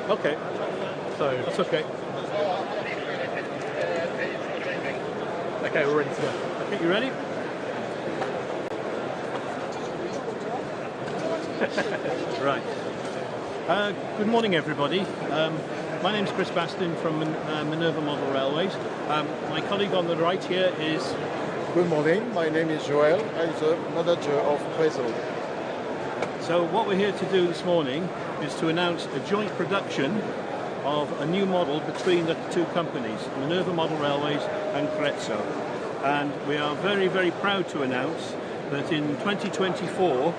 Okay. So That's okay. okay, we're ready to go. Okay, you ready? Right. Good morning, everybody. My name's Chris Bastin from Minerva Model Railways. My colleague on the right here is... Good morning, my name is Joel. I'm the manager of Preso. So what we're here to do this morning is to announce a joint production of a new model between the two companies, Minerva Model Railways and Crezzo. And we are very, very proud to announce that in 2024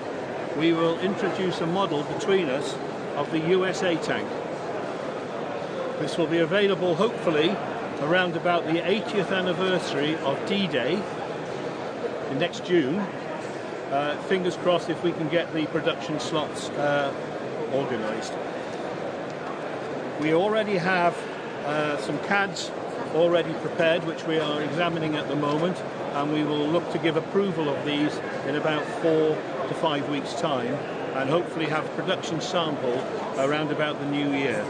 we will introduce a model between us of the USA tank. This will be available hopefully around about the 80th anniversary of D-Day in next June. Fingers crossed if we can get the production slots organised. We already have some CADs already prepared, which we are examining at the moment, and we will look to give approval of these in about 4 to 5 weeks' time, and hopefully have production sample around about the new year.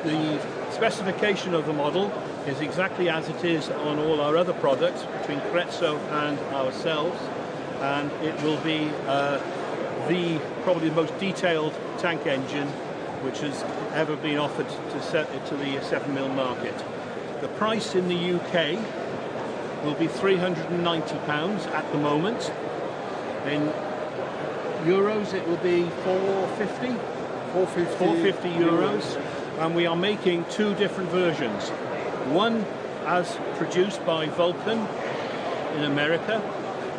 The specification of the model is exactly as it is on all our other products between Crezzo and ourselves, and it will be probably the most detailed tank engine which has ever been offered to the 7mm market. The price in the UK will be £390 at the moment. In euros it will be 450 euros, and we are making two different versions. One as produced by Vulcan in America,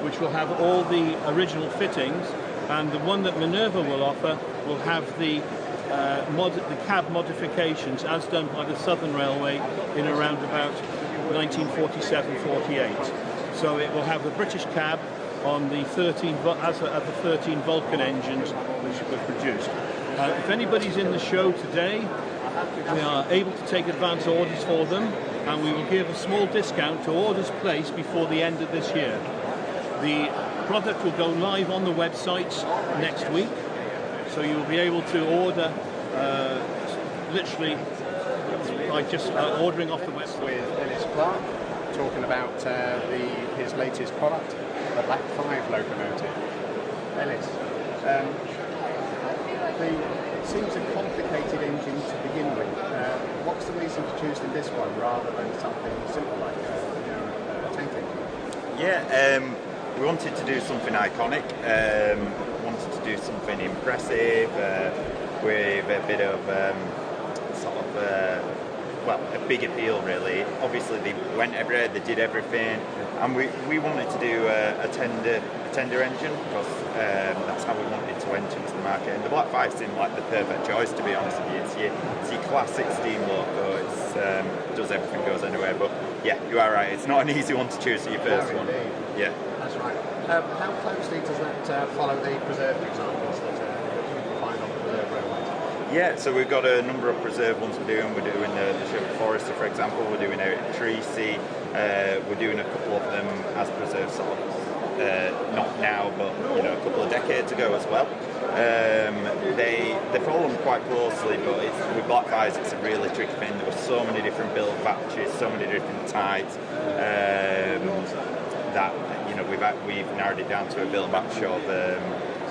which will have all the original fittings, and the one that Minerva will offer will have the cab modifications as done by the Southern Railway in around about 1947-48. So it will have the British cab on the 13 Vulcan engines which were produced. If anybody's in the show today, we are able to take advance orders for them, and we will give a small discount to orders placed before the end of this year. The product will go live on the websites next week, so you will be able to order literally by just ordering off the website. With Ellis Clark, talking about his latest product, the Black 5 locomotive. Ellis, it seems a complicated engine to begin with. What's the reason for choosing this one rather than something simple like a tank engine? Yeah, we wanted to do something iconic, wanted to do something impressive with a bit of a big appeal really. Obviously they went everywhere, they did everything, and we wanted to do a tender engine because that's how we wanted to enter into the market. And the Black 5 seemed like the perfect choice, to be honest with you. It's your classic steam loco, it does everything, goes anywhere, but yeah, you are right, it's not an easy one to choose for your first one. Indeed. Yeah. That's right. How closely does that follow the preserved examples that you find on the preserved railways? Yeah, so we've got a number of preserved ones we're doing. We're doing the Sherwood Forester, for example. We're doing Eric Treacy. We're doing a couple of them as preserved, sort of, not now, but a couple of decades ago as well. They follow them quite closely, but with Black 5s it's a really tricky thing. There were so many different build batches, so many different types that we've narrowed it down to a build batch of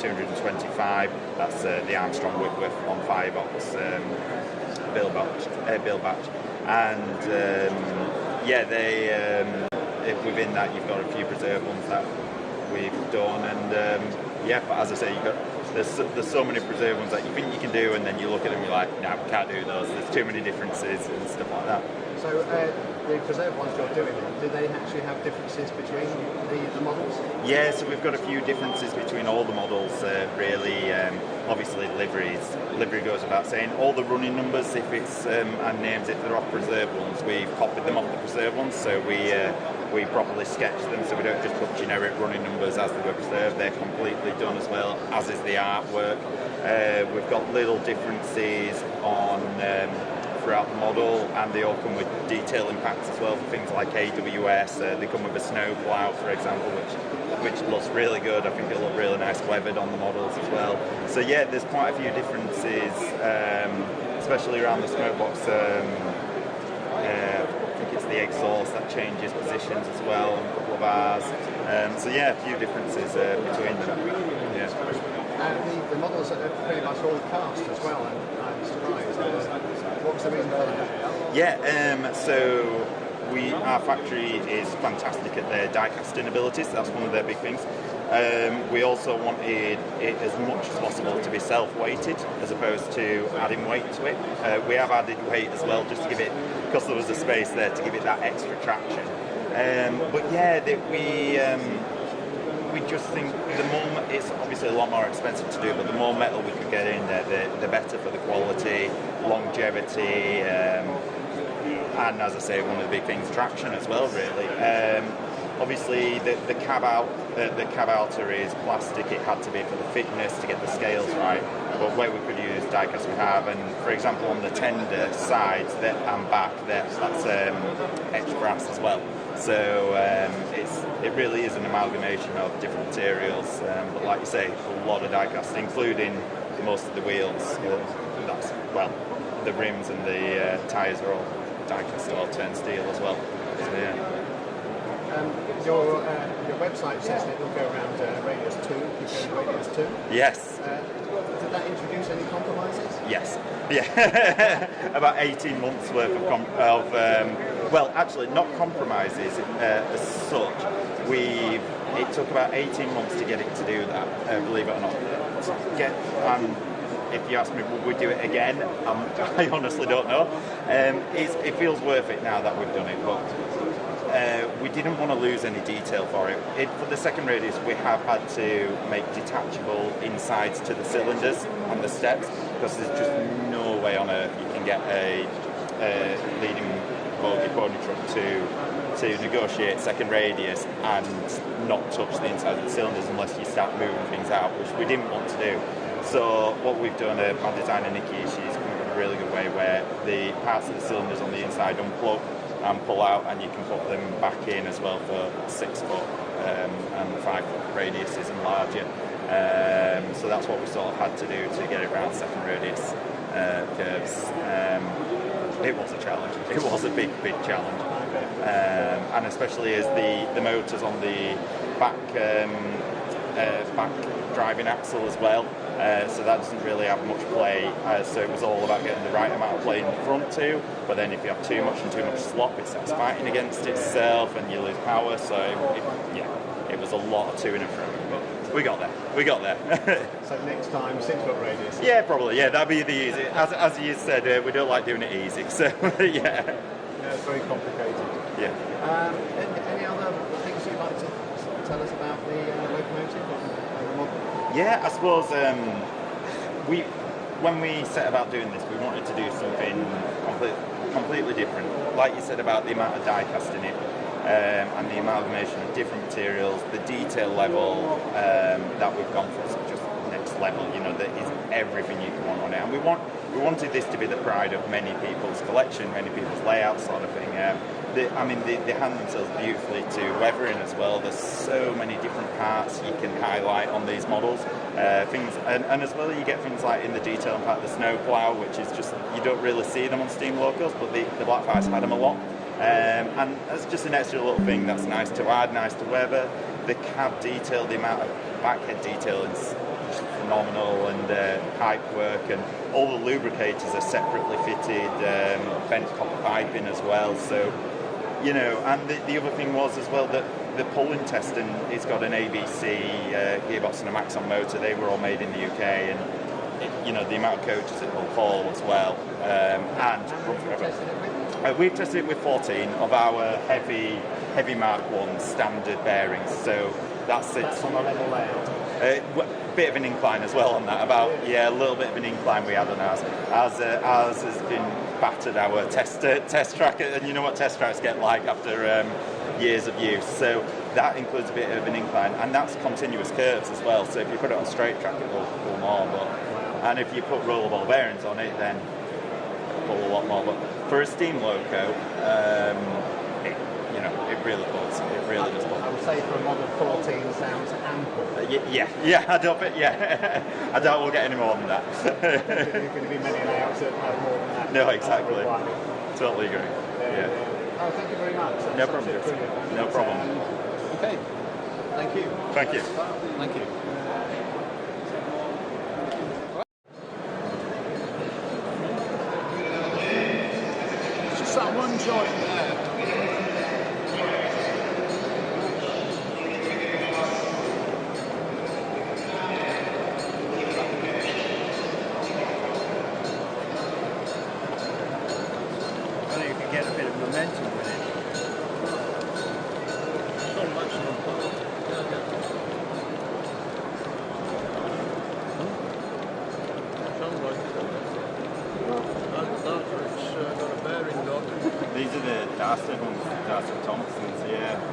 225. That's the Armstrong Whitworth on 5-ox build batch, and within that you've got a few preserved ones that we've done, and but as I say, there's so many preserved ones that you think you can do, and then you look at them and you're like, no, we can't do those. There's too many differences and stuff like that. So the preserved ones you're doing, do they actually have differences between the models? Yeah, so we've got a few differences between all the models, really. Obviously, livery goes without saying. All the running numbers, if it's and names, if they're off preserved ones, we've copied them off the preserved ones. So we properly sketch them, so we don't just put generic running numbers as they were preserved. They're completely done as well, as is the artwork. We've got little differences on throughout the model, and they all come with detail impacts as well for things like AWS. They come with a snow plough, for example, which which looks really good. I think it'll look really nice weathered on the models as well. So yeah, there's quite a few differences, especially around the smoke box. I think it's the exhaust that changes positions as well, and a couple of bars. So yeah, a few differences between them. Yeah. The models are pretty much all cast as well, and I'm surprised. What was the reason for that? Yeah, so our factory is fantastic at their die casting abilities. That's one of their big things. We also wanted it as much as possible to be self-weighted as opposed to adding weight to it. We have added weight as well just to give it, because there was a space there to give it that extra traction. But yeah, we just think the more, it's obviously a lot more expensive to do, but the more metal we could get in there, the better for the quality, longevity, and as I say, one of the big things, traction as well, really. Obviously, the cab outer is plastic. It had to be for the thickness to get the scales right. But where we could use die cast, we have. And for example, on the tender sides and back, that's etched brass as well. So it really is an amalgamation of different materials. But like you say, a lot of die cast, including most of the wheels. The rims and the tyres are all die cast or turned steel as well. So, yeah. Your website says that it'll go around radius 2, you go radius 2. Yes. Did that introduce any compromises? Yes. Yeah. About 18 months worth of well, actually, not compromises as such. It took about 18 months to get it to do that, believe it or not. If you ask me, would we do it again? I honestly don't know. It feels worth it now that we've done it, but we didn't want to lose any detail for it. For the second radius, we have had to make detachable insides to the cylinders and the steps, because there's just no way on earth you can get a leading bogie pony truck to negotiate second radius and not touch the inside of the cylinders unless you start moving things out, which we didn't want to do. So what we've done, my designer Nikki, she's come up with a really good way where the parts of the cylinders on the inside unplug and pull out, and you can put them back in as well for 6 foot and 5 foot radiuses and larger. So that's what we sort of had to do to get it around second radius curves. It was a challenge. It was a big challenge, and especially as the motors on the back driving axle as well. So that doesn't really have much play. So it was all about getting the right amount of play in the front too. But then if you have too much slop, it starts fighting against itself and you lose power. So it was a lot of to and fro. But we got there. So next time, 6 foot radius. Yeah, probably. Yeah, that'd be the easy. As you said, we don't like doing it easy. So yeah. Yeah, it's very complicated. Yeah. Any other things you'd like to tell us about the locomotive and the model? Yeah, I suppose when we set about doing this, we wanted to do something completely different. Like you said about the amount of die cast in it, and the amalgamation of different materials, the detail level that we've gone for is just next level. You know, there is everything you can want on it, and we wanted this to be the pride of many people's collection, many people's layout sort of thing. They hand themselves beautifully to weathering as well. There's so many different parts you can highlight on these models. And as well, you get things like in the detail part, the snow plough, which is just, you don't really see them on steam locos, but the Blackfire's had them a lot. And that's just an extra little thing that's nice to add, nice to weather. The cab detail, the amount of backhead detail is phenomenal, and pipe work, and all the lubricators are separately fitted, bent copper piping as well. So, you know, and the other thing was as well that the pulling testing, it's got an ABC gearbox and a Maxon motor. They were all made in the UK, and the amount of coaches it will haul as well, and run forever. We've tested it with 14 of our heavy Mark 1 standard bearings, so that's on a level layout. Bit of an incline as well on that, a little bit of an incline we had on ours. Ours has been battered, our test track, and you know what test tracks get like after years of use, so that includes a bit of an incline, and that's continuous curves as well, so if you put it on straight track it will pull more, and if you put rollerball bearings on it then it'll pull a lot more, but for a steam loco, it It really does. It really does. I would say for a Model 14 sounds ample. Yeah. I don't think. Yeah, I doubt we'll get any more than that. I don't think there's going to be many layouts that have more than that. No, exactly. requirement. Totally agree. Yeah. Oh, thank you very much. No problem. No problem. Okay. Thank you. Thank you. Thank you. It's just that one joint there. I think you can get a bit of momentum with it. Not maximum power. Sounds like it's got a bearing dog. These are the Darcy ones, Darcy Thompsons. Yeah.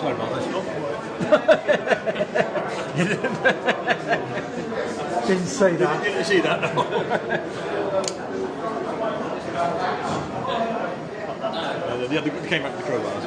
Sorry about this. Didn't see that. Didn't see that, no. They came back with the crowbars.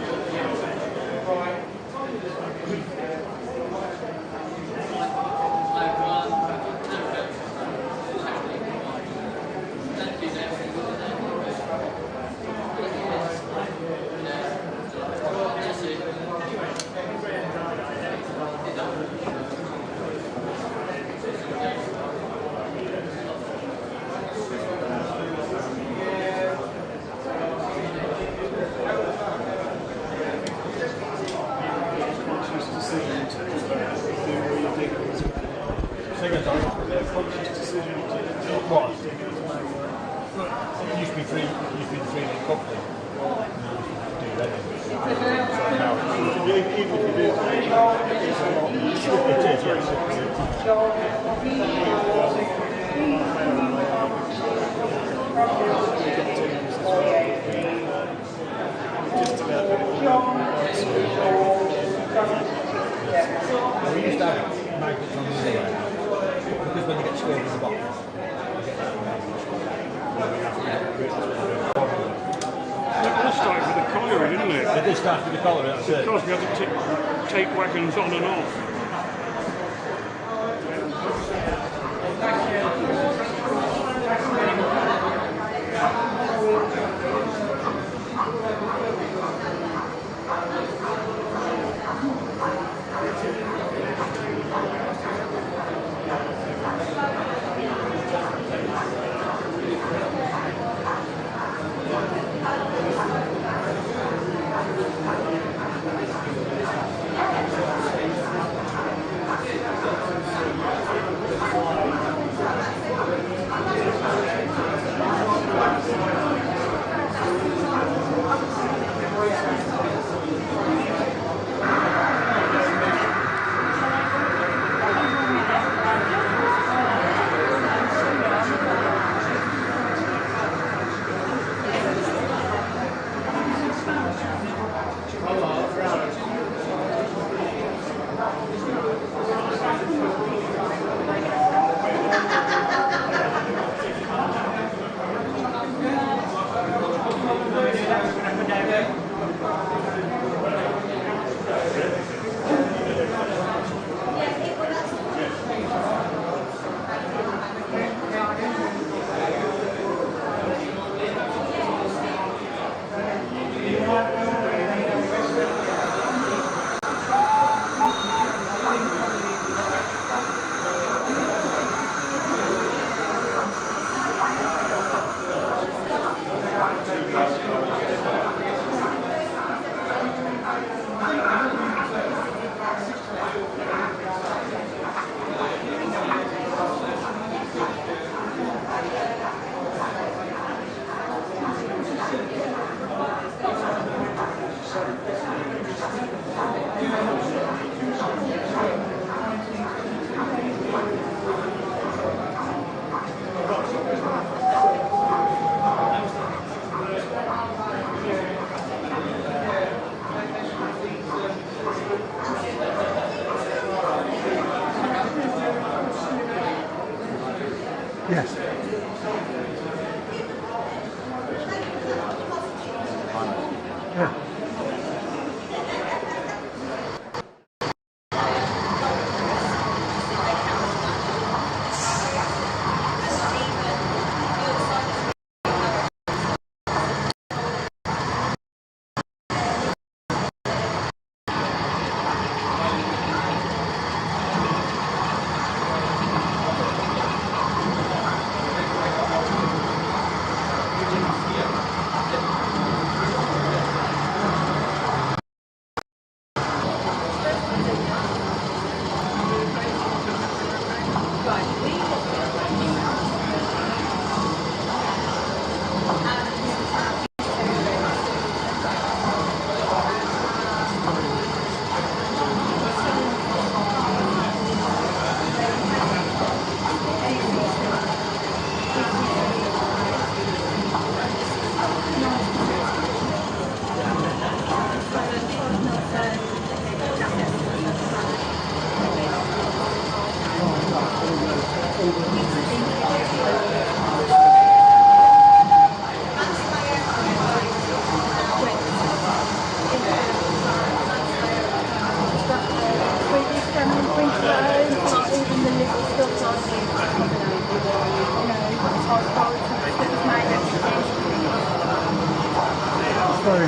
What? It used to be three league company. Do that. So now even if you do it is, we used to have magnets on the zero because when you get scored in the box, It all started with the colliery, didn't it? they did start with the collar, that's it. Because we had to take wagons on and off. Yes. Yeah.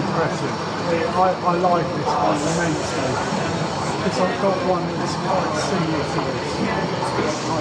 impressive. I like this one immensely because I've got one that's quite similar to this.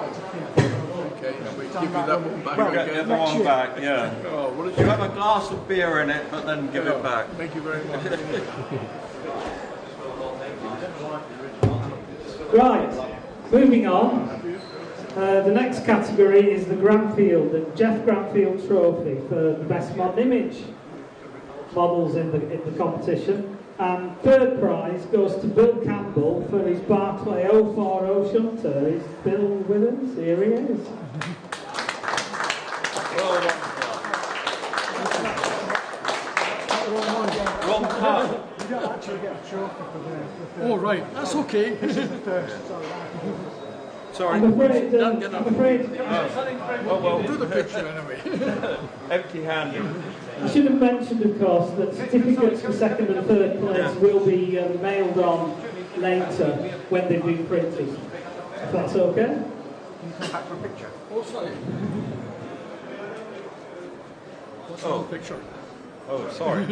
Okay, and we give you that one back We'll get the again. other one back, yeah. Oh, what a You have a glass of beer in it, but then give it back. Thank you very much. Right, moving on. The next category is the Granfield, the Jeff Granfield Trophy for the best modern image models in the competition. And third prize goes to Bill Campbell for his Barclay 040 shunter. Is Bill with us? Here he is. Wrong part. You don't actually get a trophy for this. Oh, right, that's okay. Sorry. I'm afraid. Oh, well, Do the picture anyway. empty-handed. I should have mentioned, of course, that certificates for second and third place will be mailed on later when they've been printed. If that's okay? Can you come back for a picture? Oh, sorry. What's Oh. the picture? Oh, sorry.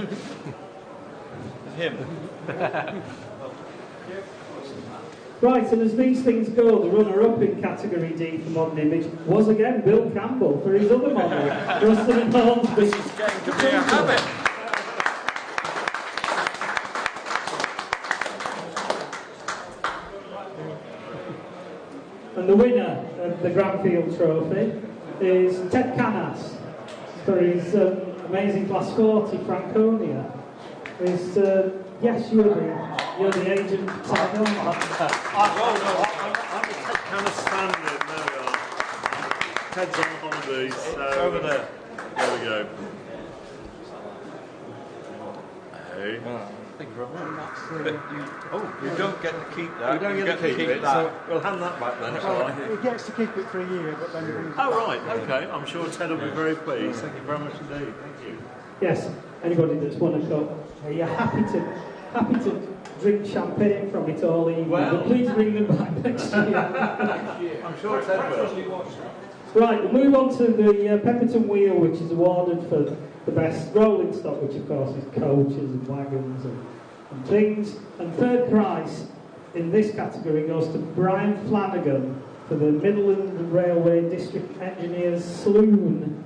Him. Right, and as these things go, the runner-up in category D for modern image was again Bill Campbell for his other model, Ruston and Hornsby. This is getting to be a habit. And the winner of the Granfield Trophy is Ted Canas for his amazing Class 40 Franconia. Yes, you're the agent for Ted. Oh no, I'm the kind of standard. There we are. Ted's on holidays. So Over there. There we go. Hey. Thank you very much. And that's the, Oh, you don't get to keep that. You don't You get to keep it, that. so- We'll hand that back then, shall I? he gets to keep it for a year, but then he brings it Oh, back. right, okay. I'm sure Ted will be very pleased. Thank you very much indeed. Thank you. Yes, anybody that's won a cup, are you happy to drink champagne from it all evening? But please bring them back next year. I'm sure Ted will. Right, we'll move on to the Pepperton Wheel, which is awarded for the best rolling stock, which of course is coaches and wagons and things. And third prize in this category goes to Brian Flanagan for the Midland Railway District Engineers Saloon.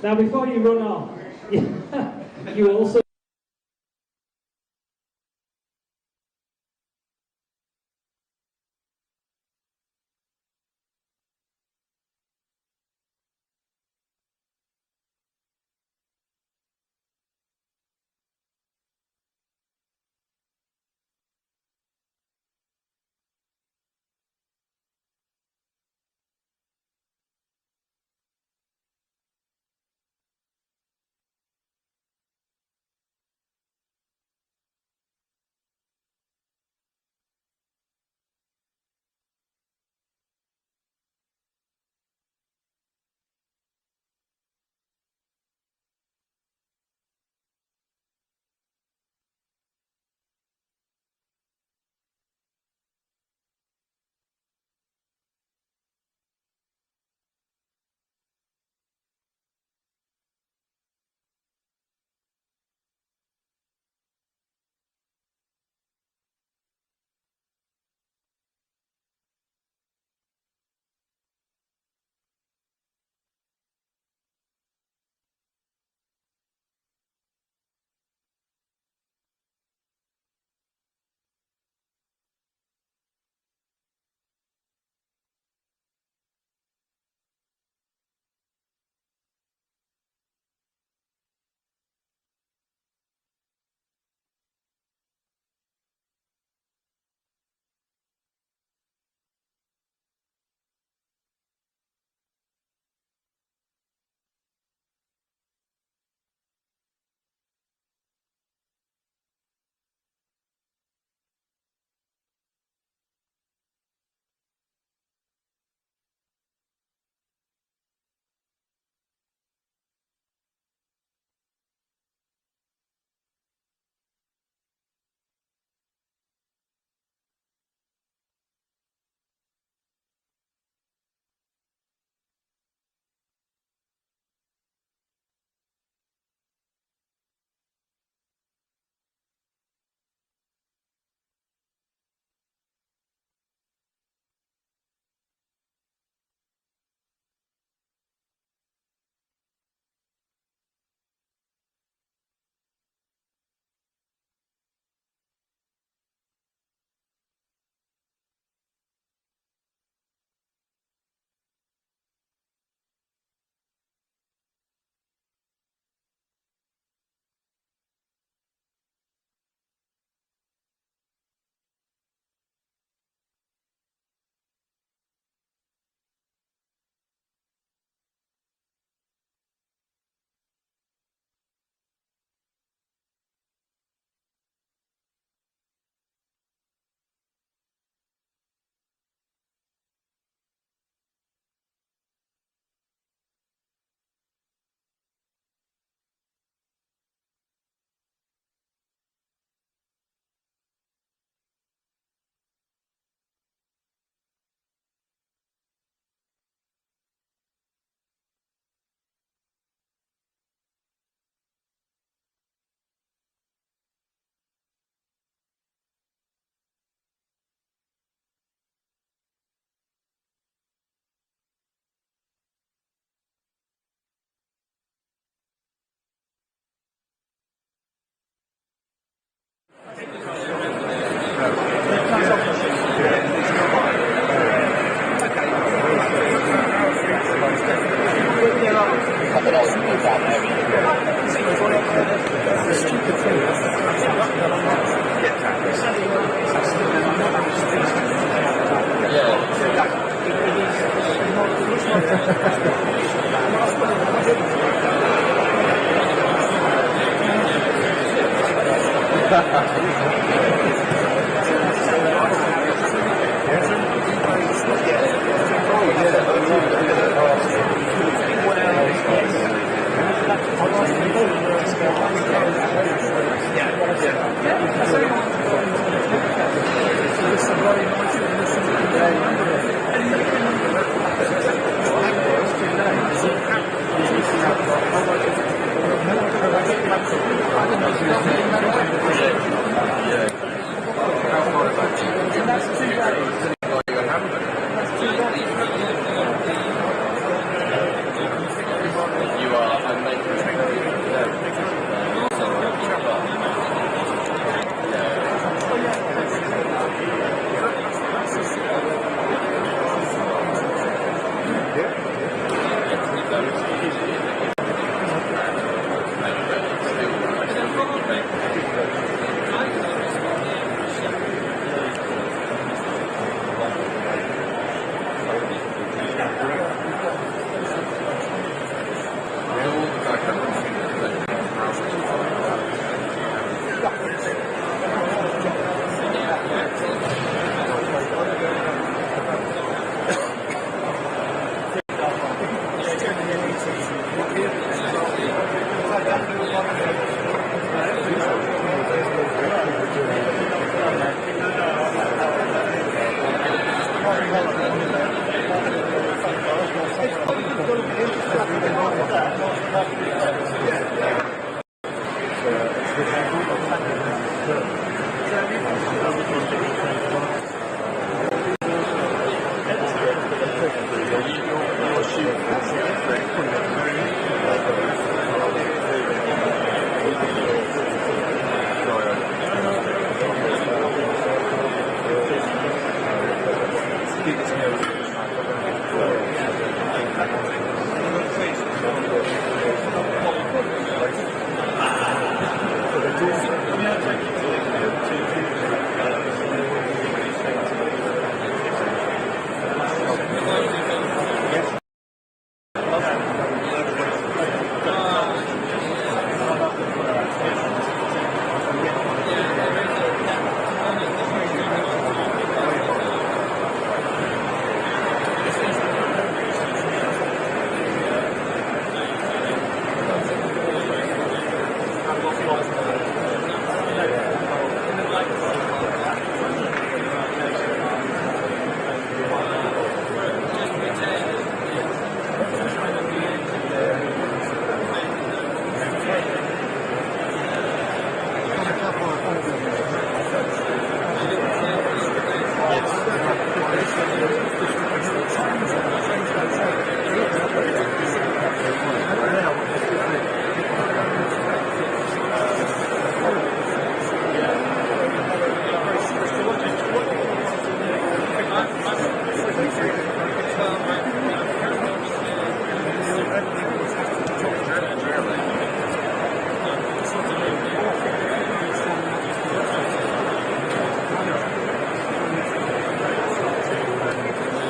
Now, before you run off, you also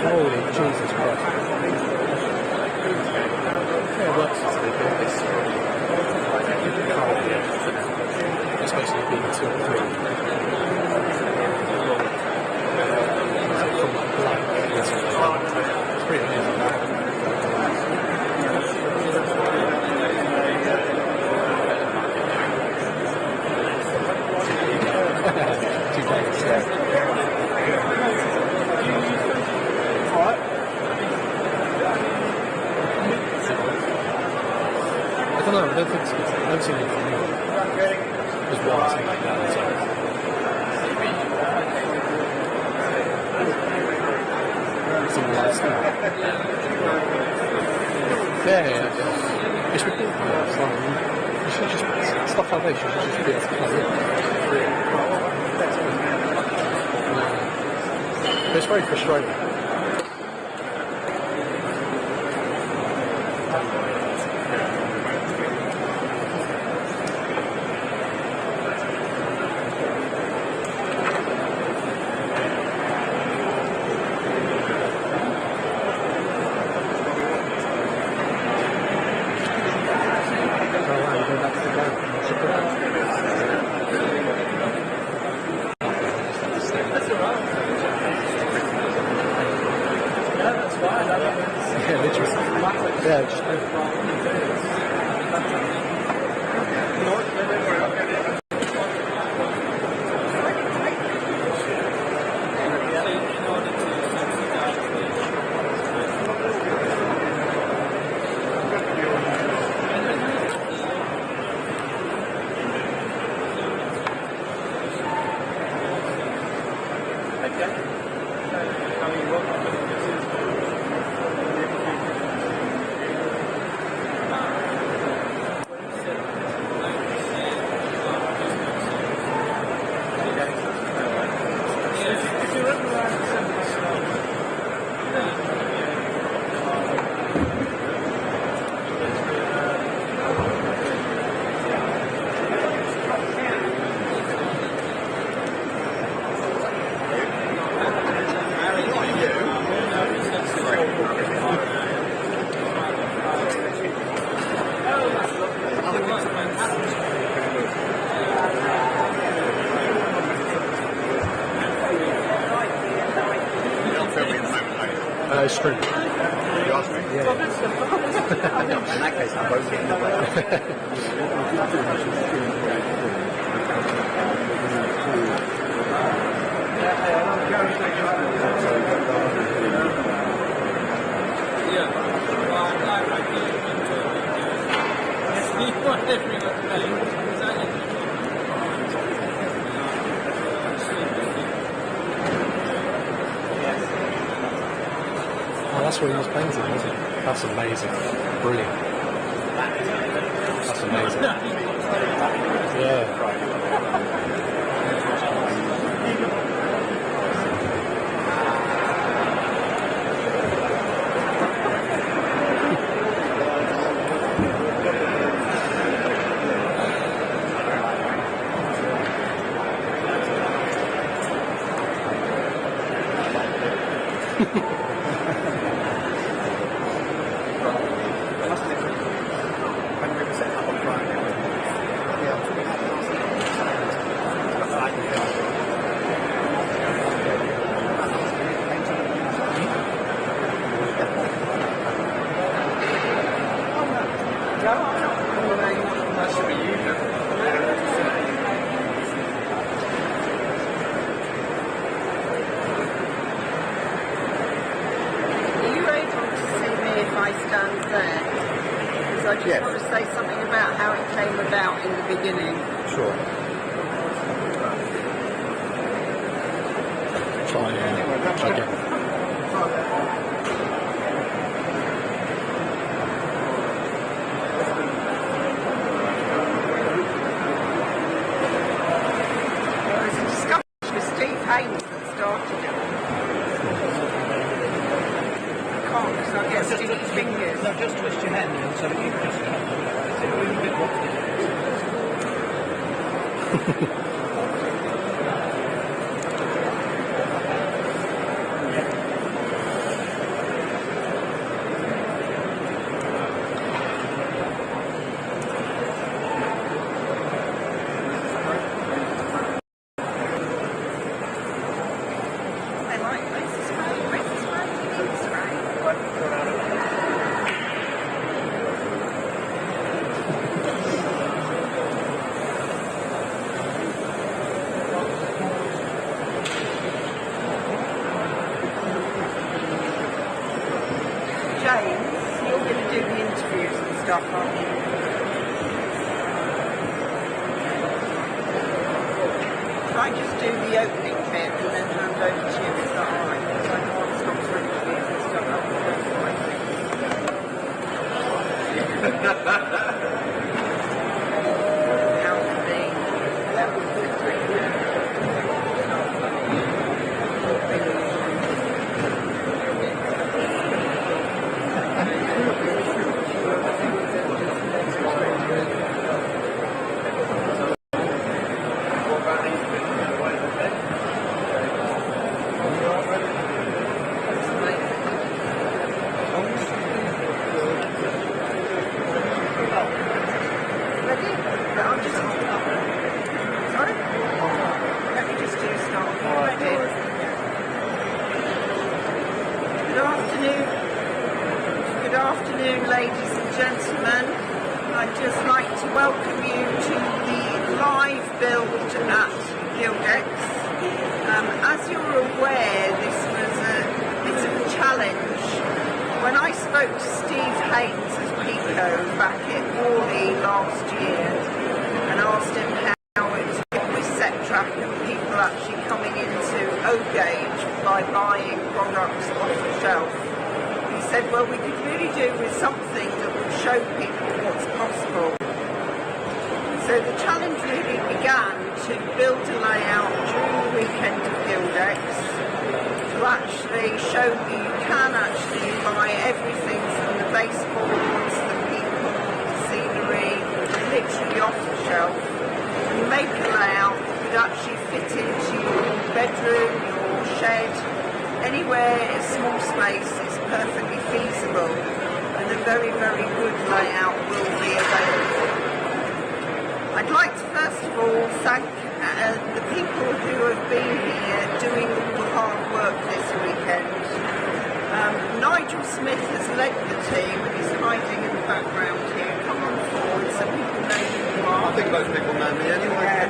Holy Jesus Christ. Yeah, it works as they build this. It's basically being 2 or 3. From like blank it's pretty amazing. I don't know, I don't think so. I haven't seen it from you. There's one thing like that, so. Some lifestyle. Yeah. It's ridiculous. Like, you should just, stuff like this, you should just be able to plug in. It's very frustrating. It's true. You asked me? Yeah. In that case, I'm both getting Oh, that's what he was painting, wasn't it? That's amazing. Brilliant. That's amazing. Yeah. When we were setting up on Friday, Are you able to see me if I stand there? Because I just want to say something about how it came about in the beginning. Sure. Try again. It was a discussion with Steve Haynes that started it. I can't because I get sticky fingers. No, just twist your hand in so that you can just sit a little bit I like this spray, this spray. James, you're going to do the interviews and stuff, aren't you? Can I just do the opening bit and then hand over to you? Is that alright? Because I can't stop for interviews and stuff. How to be level 3. Good afternoon, ladies and gentlemen. I'd just like to welcome you to the live build at Guildex. As you're aware, this was a bit of a challenge. When I spoke to Steve Haynes of Pico back at Worley last year and asked him how it's with set track and people actually coming into O-Gauge by buying products off the shelf, he said, well, we could really do with something that will show people what's possible. So the challenge really began to build a layout during the weekend of Guildex to actually show you can actually buy everything from the baseboards, the people, the scenery, literally off the shelf, and make a layout that would actually fit into your bedroom, your shed, anywhere a small space is perfectly feasible, and a very, very good layout will be available. I'd like to first of all thank the people who have been here doing all the hard work this weekend. Nigel Smith has led the team and he's hiding in the background here. Come on forward so people know who you are. I think most people know me anyway.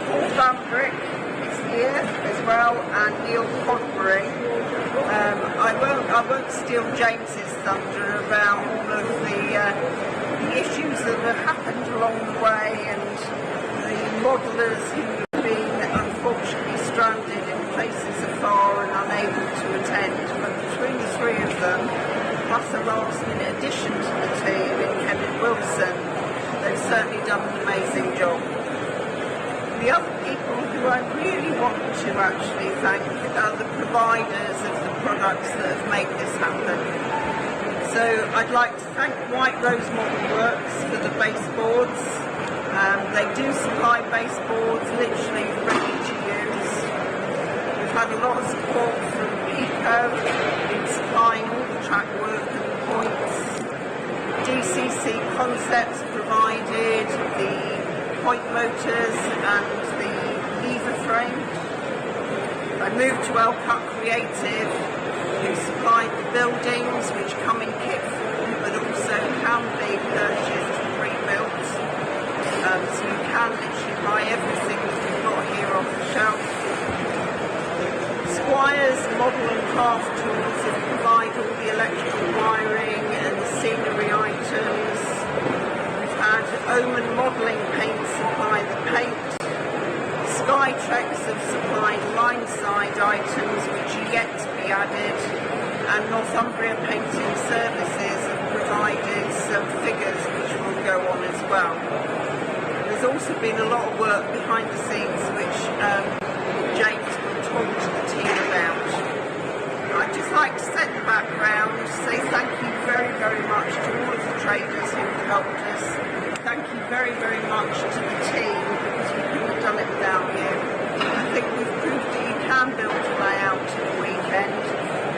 Paul Bambrick is here as well, and Neil Podbury. I won't steal James's thunder about all of the issues that have happened along the way and the modellers who have been unfortunately stranded in places afar and unable to attend. But between the three of them, plus a last-minute addition to the team in Kevin Wilson, they've certainly done an amazing job. The other people who I really want to actually thank are the providers of the products that have made this happen. So I'd like to thank White Rose Model Works for the baseboards. They do supply baseboards literally ready to use. We've had a lot of support from people sets provided, the point motors and the lever frame. I moved to Elcut Creative, who supplied the buildings, which come in kit form, but also can be purchased pre-built. So you can literally buy everything that we've got here off the shelf. Squire's model and craft tools that provide all the electrical wiring and the scenery items. We've had Omen modelling paint supply the paint. Skytrex have supplied line-side items which are yet to be added, and Northumbria Painting Services have provided some figures which will go on as well. There's also been a lot of work behind the scenes which James will talk to the team about. I'd just like to set the background, say thank you very, very much to all of the traders who've helped us. Thank you very, very much to the team, because we couldn't have done it without you. I think we've proved that you can build a layout in a weekend,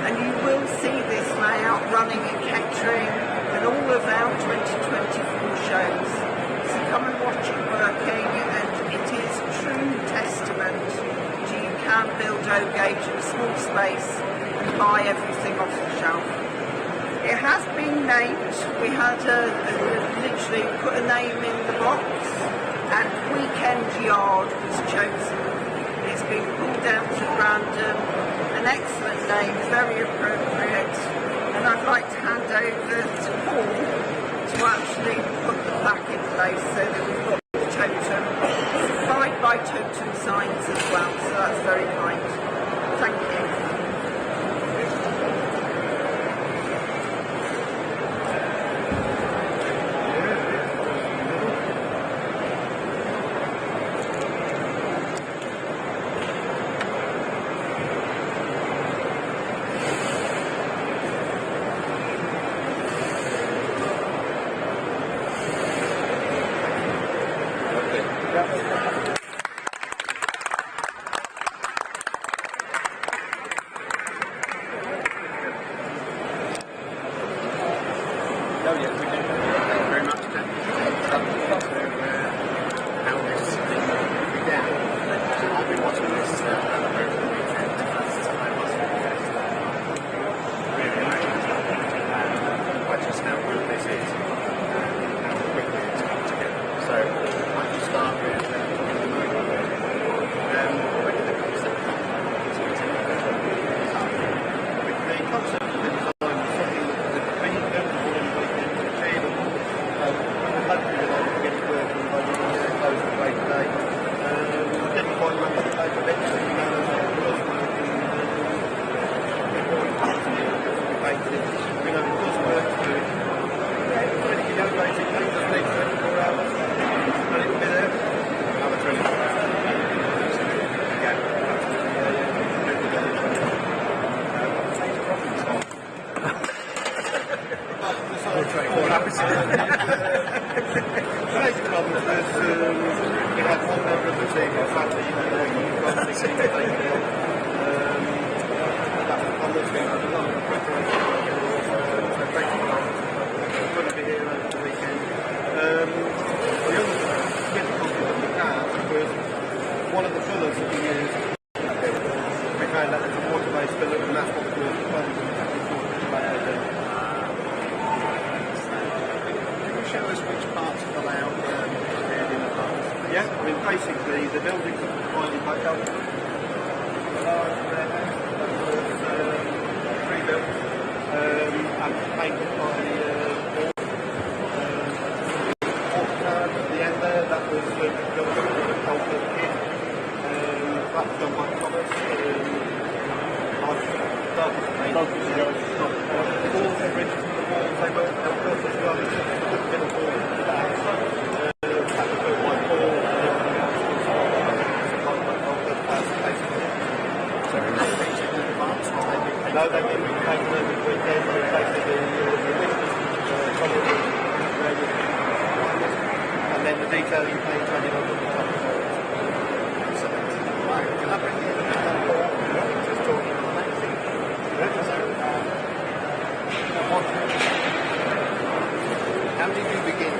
and you will see this layout running in Kettering and all of our 2024 shows. So come and watch it working, and it is true testament to you can build O-gauge in a small space and buy everything off the shelf. It has been named. We had literally put a name in the box, and Weekend Yard was chosen. It's been pulled out at random. An excellent name, very appropriate. And I'd like to hand over to Paul to actually put the plaque in place so that we've got the totem, supplied by totem signs as well. So that's very kind. Thank you. One of the fillers that we use, we found that it's a water-based filler, and that's what we're Can you show us which parts of the layout appeared in the past? Yeah, I mean basically the buildings are provided by Guildex. The large warehouse that was pre-built and painted by AutoCAD at the end there. That was built with a Guildex kit. That was done by Thomas. I've started to paint all the walls, the bridges and the walls. They weren't built up as well. It's just a bit of wall to that. That was built by Paul. No, they've been repainted over the weekend. They repainted the and then the detailing paint running over the top. Right, can I bring you in just talking on the next thing? How did you begin?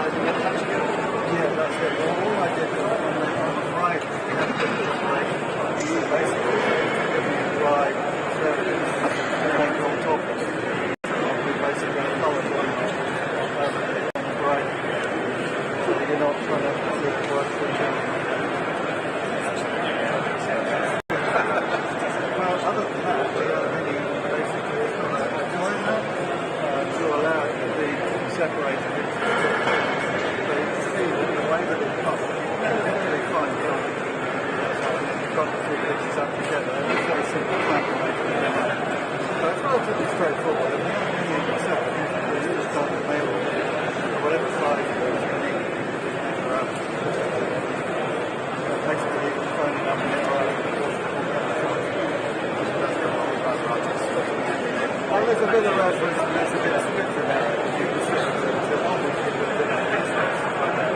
side and attaching it. Yeah, that's it. Well, all I did was on the right, we had a different operation. Basically, dry surface and then on top of it. We basically got a colour going on permanently on the right. So you're not trying to see the work through there. Well, other than that, we are really basically join that to allow it to be separated into the two. So you can see that the way that it comes, it's really fine job. You've got the two pieces up together, and it's very simple calculation. So it's relatively straightforward, and the only thing you can set is just start the mail order, or whatever size you need. Basically, you can phone it up and it's well, there's a bit of reference and there's a bit of script in there. You can see the knowledge in the different instances like that.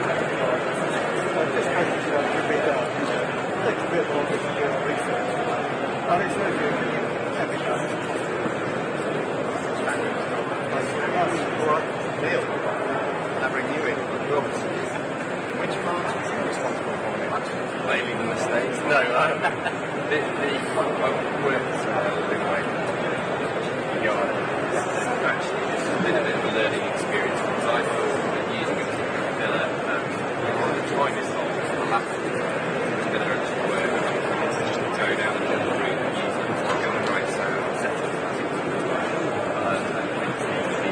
So just making sure it can be done. It takes a bit longer to do research. And it's very good. It can be done. That's alright. Neil, I bring you in. Which part was you responsible for? Mainly the mistakes. No, I worked actually this has been a bit of a learning experience because I thought that using a particular filler and trying this on the lap is going to actually work. It's just to go down the route and use it to go on the right sound, set up and the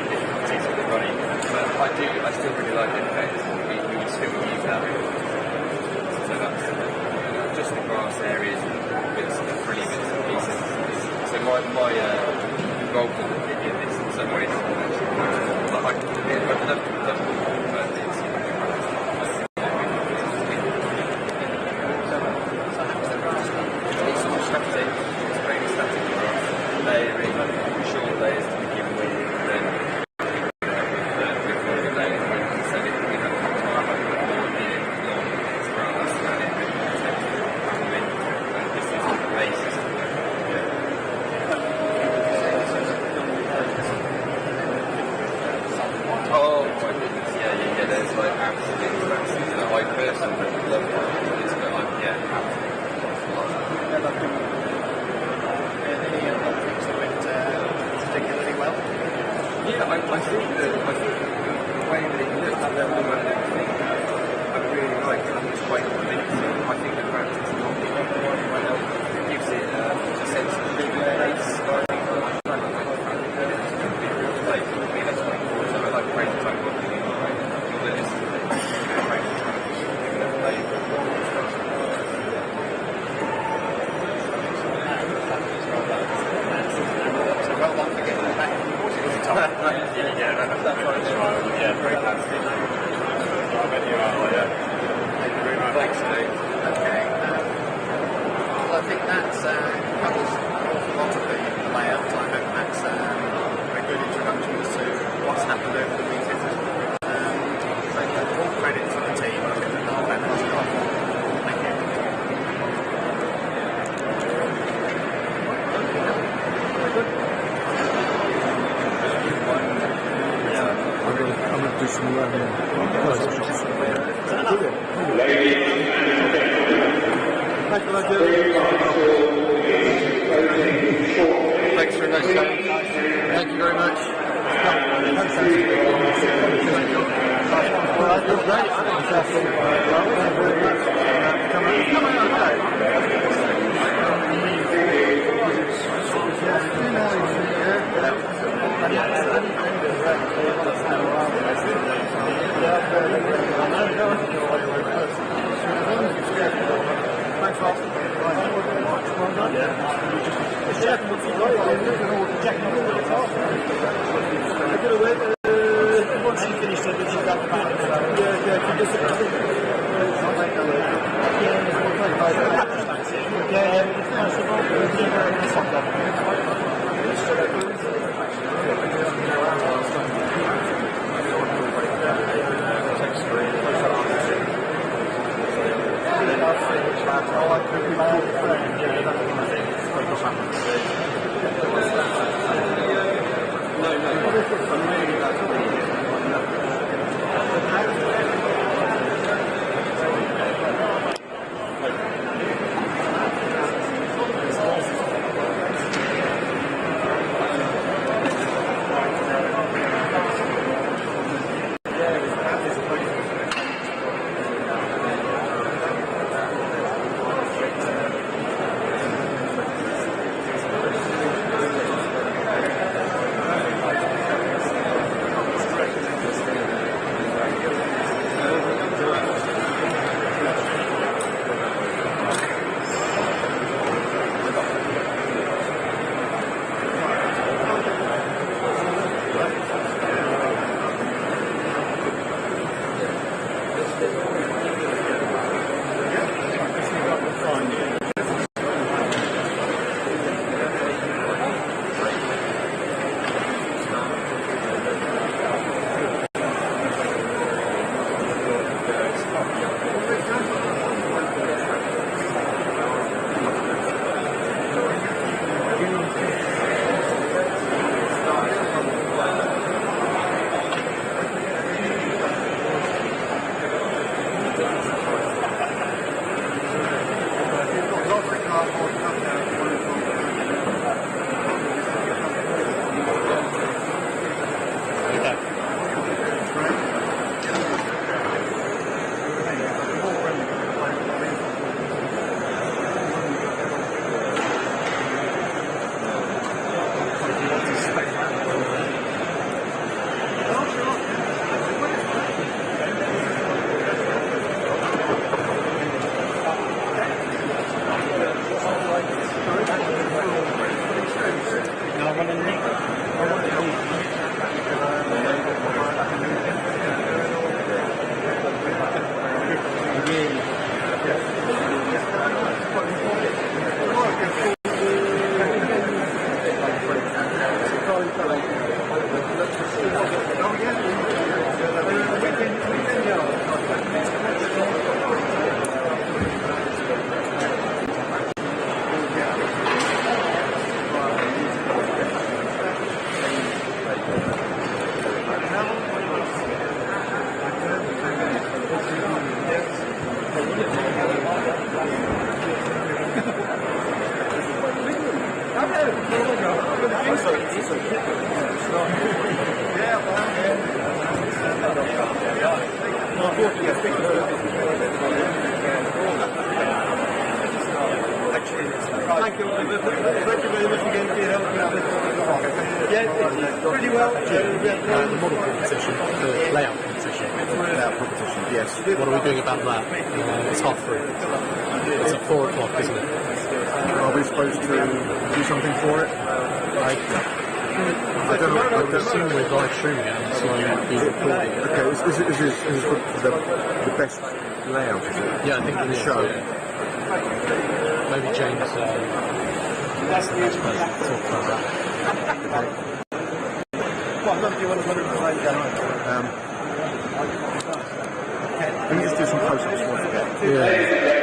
difficulties of the running. But I still really like the effect. We would still use that. So that's just the grass areas and bits of frilly bits and pieces. So my involvement in this in some ways but I'd love to have done more, but it's all static, it's very static grass, layering, short layers to begin with, and then with longer layers when you said it, we have time like long grass and it and this is the basis of it. Oh my goodness, yeah, there's like absolutely massive. I personally love this, but absolutely. Any things that went particularly well? Yeah, I think the way that it looks at level and everything, I really like it. I think it's quite convincing. I think the practice is not well. It gives it a sense of big place. I think I like the fact that it's a big real place. For me, that's quite cool. So I like creating time working in the way. This is creating time in the way. So well done for getting it back. Yeah, very fantastic. I bet you are, yeah. Thank you very much. Thanks, Dave. Okay. Well, I think that covers an awful lot of the layout. I hope that's a good introduction to what's happened over the weekend. All credit to the team. I think they've done a fantastic job. Thank you. I'm going to do some close shots. Thanks for a nice time. Thank you very much. Once you finish it, you got the back. No, I'm really glad Thank you very much again for your help. Yeah, pretty well. The model competition, the layout competition. Layout competition, yes. What are we doing about that? It's half free. It's at 4 o'clock, isn't it? Are we supposed to do something for it? I don't know. I would assume we're live streaming it, so you'd be recording it. Okay, is this the best layout, is it? Yeah, I think the show. Yeah. Maybe James that's the best person to talk about that. What number do you want to play down? Can you just do some close-ups once again? Yeah.